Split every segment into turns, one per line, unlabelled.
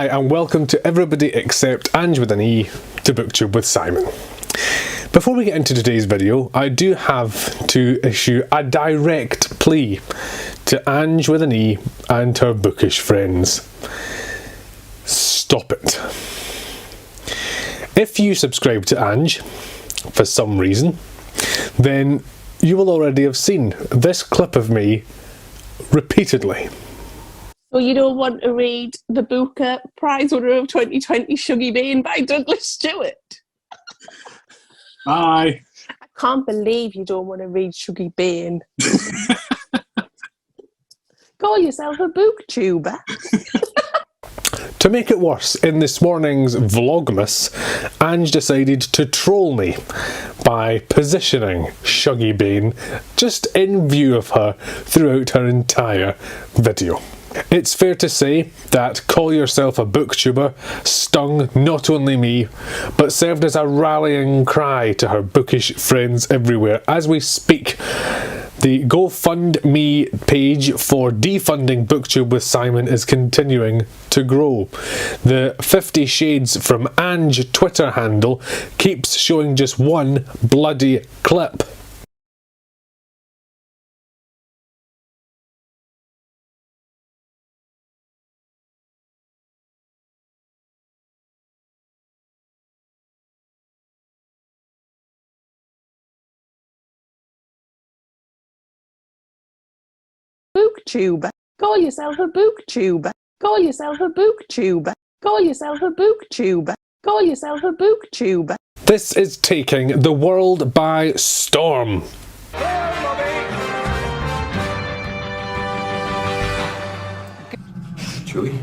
Hi and welcome to everybody except Ange with an E to BookTube with Simon. Before we get into today's video, I do have to issue a direct plea to Ange with an E and her bookish friends. Stop it. If you subscribe to Ange for some reason, then you will already have seen this clip of me repeatedly.
So you don't want to read the Booker Prize winner of 2020, Shuggate by Douglas Stewart?
Hi.
I can't believe you don't want to read Shuggate. Call yourself a booktuber.
To make it worse, in this morning's Vlogmas, Ange decided to troll me by positioning Shuggate just in view of her throughout her entire video. It's fair to say that Call Yourself a Booktuber stung not only me, but served as a rallying cry to her bookish friends everywhere. As we speak, the GoFundMe page for defunding BookTube with Simon is continuing to grow. The 50 Shades from Ange Twitter handle keeps showing just one bloody clip.
Booktuber. Call yourself a booktuber. Call yourself a booktuber. Call yourself a booktuber. Call yourself a booktuber.
This is taking the world by storm.
Chewy.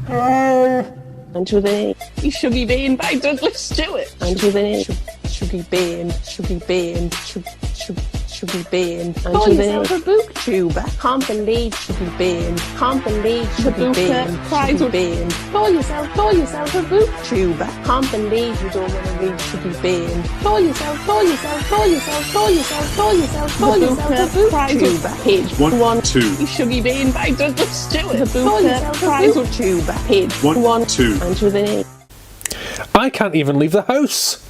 And with an E. Shuggate by Douglas Stewart. And with an E. Shuggate. Call yourself a booktuber. Can't believe Shuggate. Can't believe the Booker Prize winner. Call yourself a booktuber. Can't believe you don't want to read Shuggate. Call yourself a booktuber. Page 1, 2. Shuggate by Douglas Stewart. The Booker Prize winner. Page 1, 2. And with an E.
I can't even leave the house.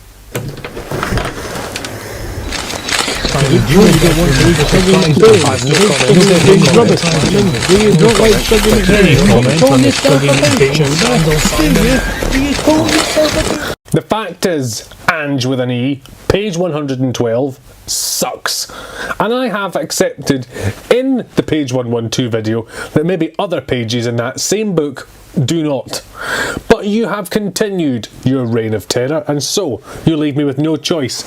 The fact is, Ange with an E, page 112, sucks. And I have accepted in the page 112 video that maybe other pages in that same book do not. But you have continued your reign of terror, and so you leave me with no choice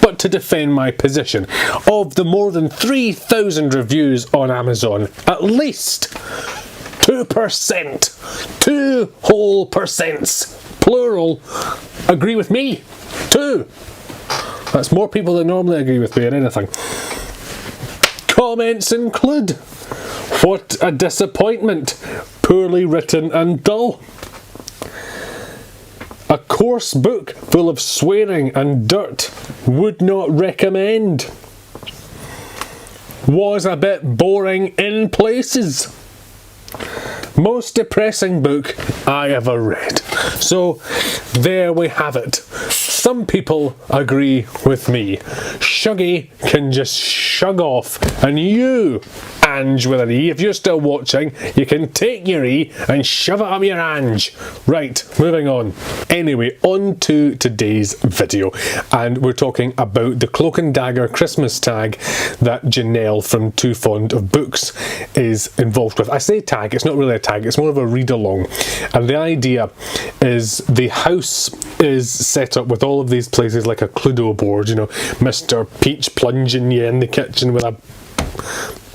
but to defend my position. Of the more than 3,000 reviews on Amazon, at least 2%, 2 whole percents, plural, agree with me. 2. That's more people than normally agree with me on anything. Comments include, "What a disappointment, poorly written and dull. A coarse book full of swearing and dirt, would not recommend. Was a bit boring in places. Most depressing book I ever read." So there we have it. Some people agree with me. Shuggy can just shug off, and you, Ange with an E, if you're still watching, you can take your E and shove it up your Ange. Right, moving on. Anyway, on to today's video, and we're talking about the Cloak and Dagger Christmas tag that Janelle from Too Fond of Books is involved with. I say tag, it's not really a tag, it's more of a read-along, and the idea is the house is set up with all of these places like a Cluedo board, you know, Mr. Peach plunging you in the kitchen with a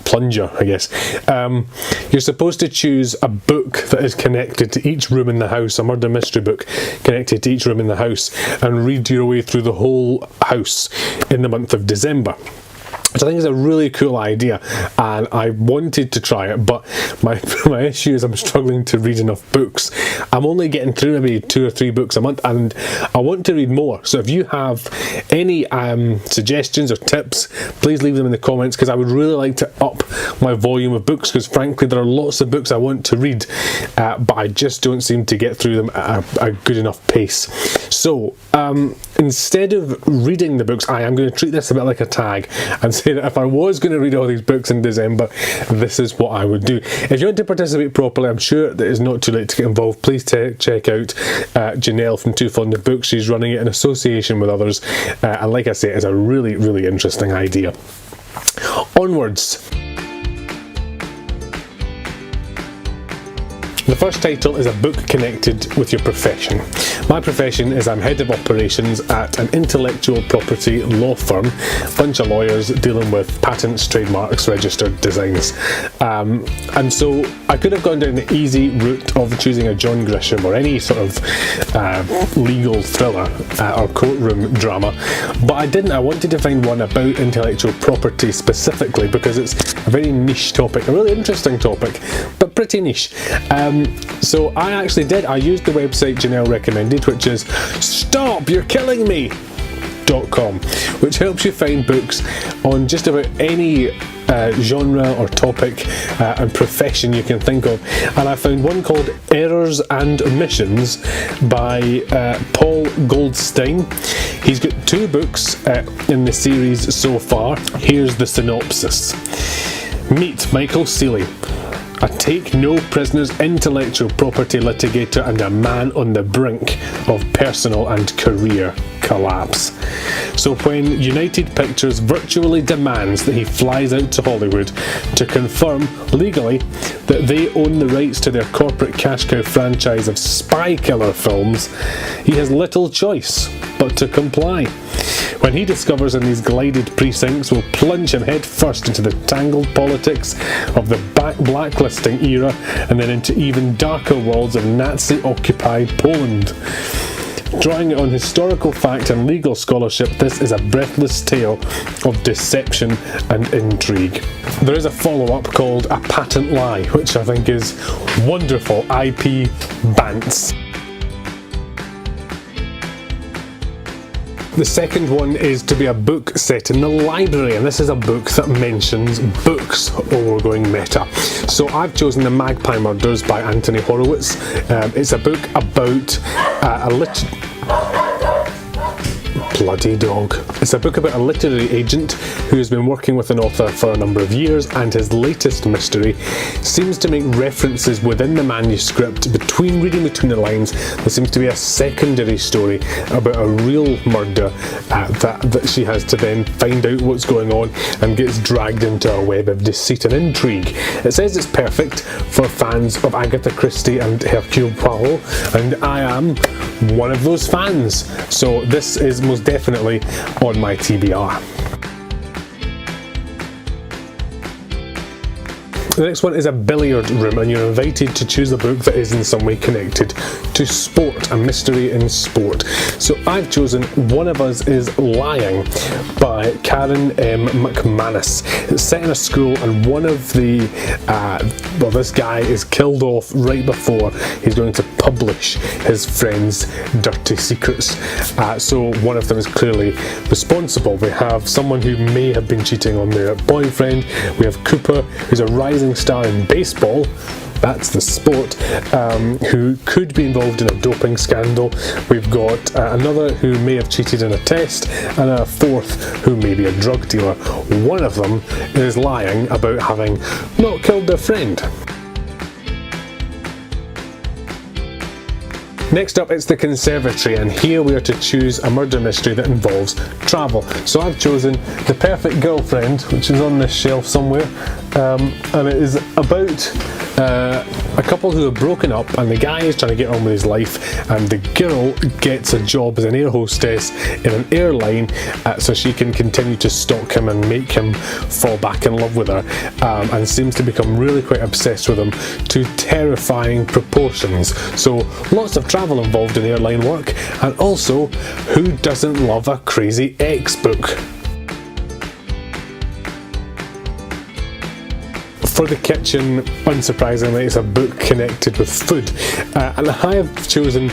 plunger, I guess. You're supposed to choose a book that is connected to each room in the house, a murder mystery book connected to each room in the house, and read your way through the whole house in the month of December. which I think is a really cool idea, and I wanted to try it, but my issue is I'm struggling to read enough books. I'm only getting through maybe 2 or 3 books a month, and I want to read more. So if you have any suggestions or tips, please leave them in the comments, because I would really like to up my volume of books, because frankly there are lots of books I want to read, but I just don't seem to get through them at a good enough pace. So instead of reading the books, I am going to treat this a bit like a tag and say that if I was going to read all these books in December, this is what I would do. If you want to participate properly, I'm sure that it's not too late to get involved. Please check out Janelle from Too Fond of Books. She's running it in association with others, and like I say, it's a really, really interesting idea. Onwards. The first title is a book connected with your profession. My profession is I'm head of operations at an intellectual property law firm, a bunch of lawyers dealing with patents, trademarks, registered designs. And so I could have gone down the easy route of choosing a John Grisham or any sort of legal thriller or courtroom drama, but I didn't. I wanted to find one about intellectual property specifically, because it's a very niche topic, a really interesting topic, but pretty niche. So I actually did. I used the website Janelle recommended, which is stopyou'rekillingme.com, which helps you find books on just about any genre or topic and profession you can think of. And I found one called Errors and Omissions by Paul Goldstein. He's got 2 books in the series so far. Here's the synopsis. Meet Michael Seeley, a take-no-prisoners intellectual property litigator and a man on the brink of personal and career collapse. So when United Pictures virtually demands that he flies out to Hollywood to confirm legally that they own the rights to their corporate cash cow franchise of spy killer films, he has little choice but to comply. When he discovers in these glided precincts will plunge him head first into the tangled politics of the blacklisting era, and then into even darker worlds of Nazi-occupied Poland. Drawing on historical fact and legal scholarship, this is a breathless tale of deception and intrigue. There is a follow-up called A Patent Lie, which I think is wonderful IP bants. The second one is to be a book set in the library, and this is a book that mentions books. Oh, we're going meta. So I've chosen The Magpie Murders by Anthony Horowitz. It's a book about bloody dog. It's a book about a literary agent who has been working with an author for a number of years, and his latest mystery seems to make references within the manuscript, reading between the lines. There seems to be a secondary story about a real murder that she has to then find out what's going on, and gets dragged into a web of deceit and intrigue. It says it's perfect for fans of Agatha Christie and Hercule Poirot, and I am one of those fans. So this is most definitely on my TBR. The next one is a billiard room, and you're invited to choose a book that is in some way connected to sport, a mystery in sport. So I've chosen One of Us is Lying by Karen M. McManus. It's set in a school, and one of the this guy is killed off right before he's going to publish his friend's dirty secrets. So one of them is clearly responsible. We have someone who may have been cheating on their boyfriend. We have Cooper, who's a rising star in baseball, that's the sport, who could be involved in a doping scandal. We've got another who may have cheated in a test, and a fourth who may be a drug dealer. One of them is lying about having not killed their friend. Next up, it's The Conservatory, and here we are to choose a murder mystery that involves travel. So I've chosen The Perfect Girlfriend, which is on this shelf somewhere, and it is about a couple who have broken up, and the guy is trying to get on with his life, and the girl gets a job as an air hostess in an airline so she can continue to stalk him and make him fall back in love with her, and seems to become really quite obsessed with him to terrifying proportions. So lots of travel involved in airline work, and also, who doesn't love a crazy ex book? For the kitchen, unsurprisingly, it's a book connected with food. And I have chosen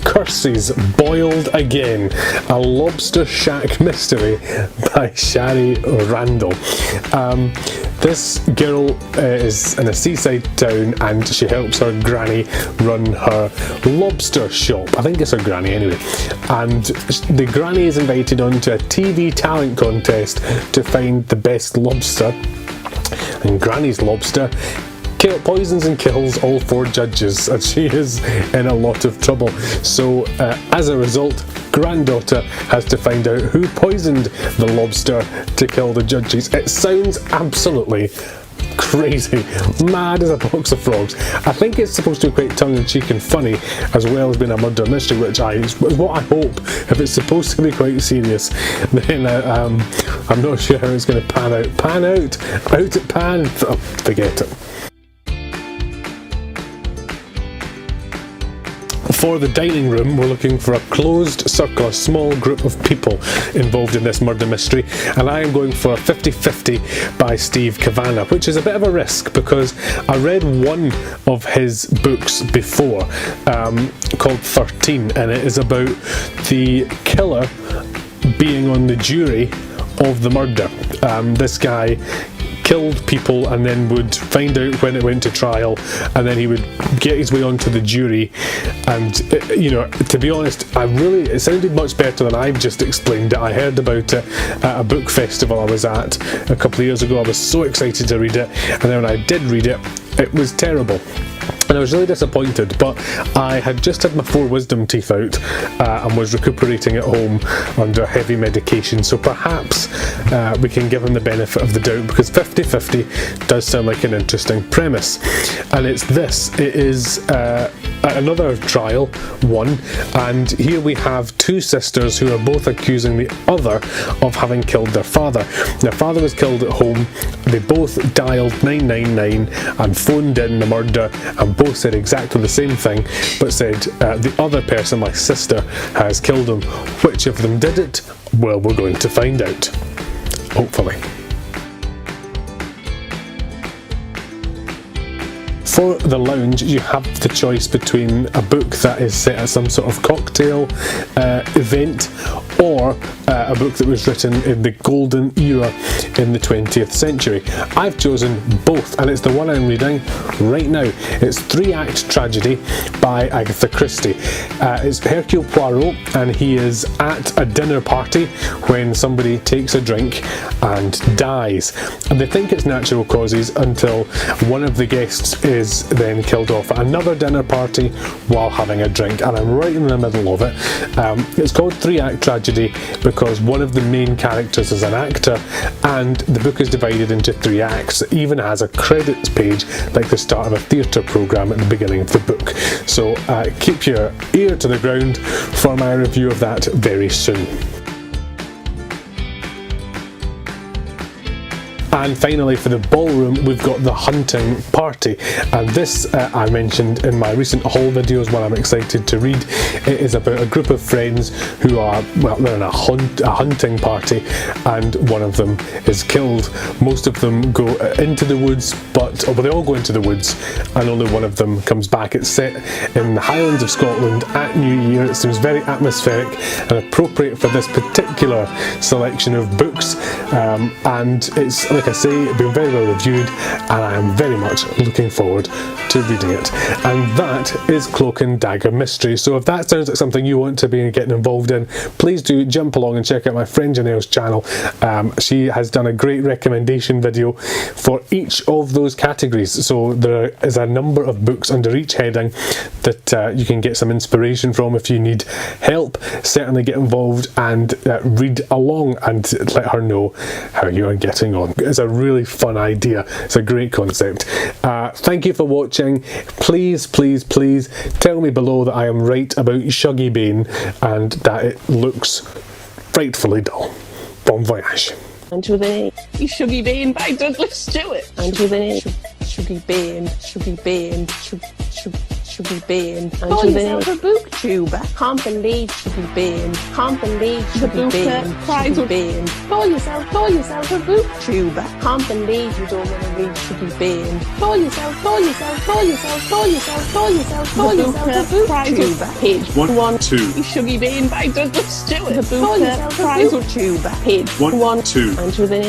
Curses Boiled Again, a lobster shack mystery by Shari Randall. This girl is in a seaside town and she helps her granny run her lobster shop. I think it's her granny anyway. And the granny is invited onto a TV talent contest to find the best lobster. And Granny's lobster poisons and kills all 4 judges, and she is in a lot of trouble. So as a result, granddaughter has to find out who poisoned the lobster to kill the judges. It sounds absolutely crazy, mad as a box of frogs. I think it's supposed to be quite tongue-in-cheek and funny, as well as being a murder mystery, which is what I hope. If it's supposed to be quite serious, then I'm not sure how it's going to pan out. Forget it. For the dining room, we're looking for a closed circle, a small group of people involved in this murder mystery, and I am going for a 50-50 by Steve Cavanagh, which is a bit of a risk because I read one of his books before called 13, and it is about the killer being on the jury of the murder. This guy killed people and then would find out when it went to trial, and then he would get his way onto the jury. And you know, to be honest, it sounded much better than I've just explained it. I heard about it at a book festival I was at a couple of years ago. I was so excited to read it, and then when I did read it, it was terrible. And I was really disappointed, but I had just had my 4 wisdom teeth out and was recuperating at home under heavy medication, so perhaps we can give him the benefit of the doubt, because 50-50 does sound like an interesting premise. And it is another trial, one, and here we have 2 sisters who are both accusing the other of having killed their father. Their father was killed at home. They both dialed 999 and phoned in the murder, and both said exactly the same thing, but said the other person, my sister, has killed him. Which of them did it? Well, we're going to find out, hopefully. For the lounge, you have the choice between a book that is set at some sort of cocktail event, or a book that was written in the golden era in the 20th century. I've chosen both, and it's the one I'm reading right now. It's 3-act tragedy by Agatha Christie. It's Hercule Poirot, and he is at a dinner party when somebody takes a drink and dies. And they think it's natural causes until one of the guests is then killed off at another dinner party while having a drink, and I'm right in the middle of it. It's called 3-act tragedy because one of the main characters is an actor, and the book is divided into 3 acts. It even has a credits page like the start of a theatre programme at the beginning of the book. So keep your ear to the ground for my review of that very soon. And finally, for the ballroom, we've got the hunting party, and this I mentioned in my recent haul videos, one I'm excited to read. It is about a group of friends who are, well, they're in a hunting party, and one of them is killed. Most of them go into the woods, they all go into the woods, and only one of them comes back. It's set in the Highlands of Scotland at New Year. It seems very atmospheric and appropriate for this particular selection of books, and it's, like I say, it's been very well reviewed, and I am very much looking forward to reading it. And that is Cloak and Dagger Mystery. So if that sounds like something you want to be getting involved in, please do jump along and check out my friend Janelle's channel. She has done a great recommendation video for each of those categories. So there is a number of books under each heading that you can get some inspiration from. If you need help, certainly get involved and read along and let her know how you are getting on. It's a really fun idea. It's a great concept. Thank you for watching. Please, please, please tell me below that I am right about Shuggate and that it looks frightfully dull. Bon voyage.
Until then, Shuggy Bean by Douglas Stewart. Until then, Shuggy Bean, Shuggy Bean, Shuggy should be banned. Call yourself a booktuber. Can't believe should be banned. Can't believe should be banned. Should be banned. Call yourself a booktuber. Can't believe you don't want to read should be banned. Call yourself a booktuber. Page 1, 2. You should be banned by Douglas Stewart. The booktuber. Page 1, 2. And with an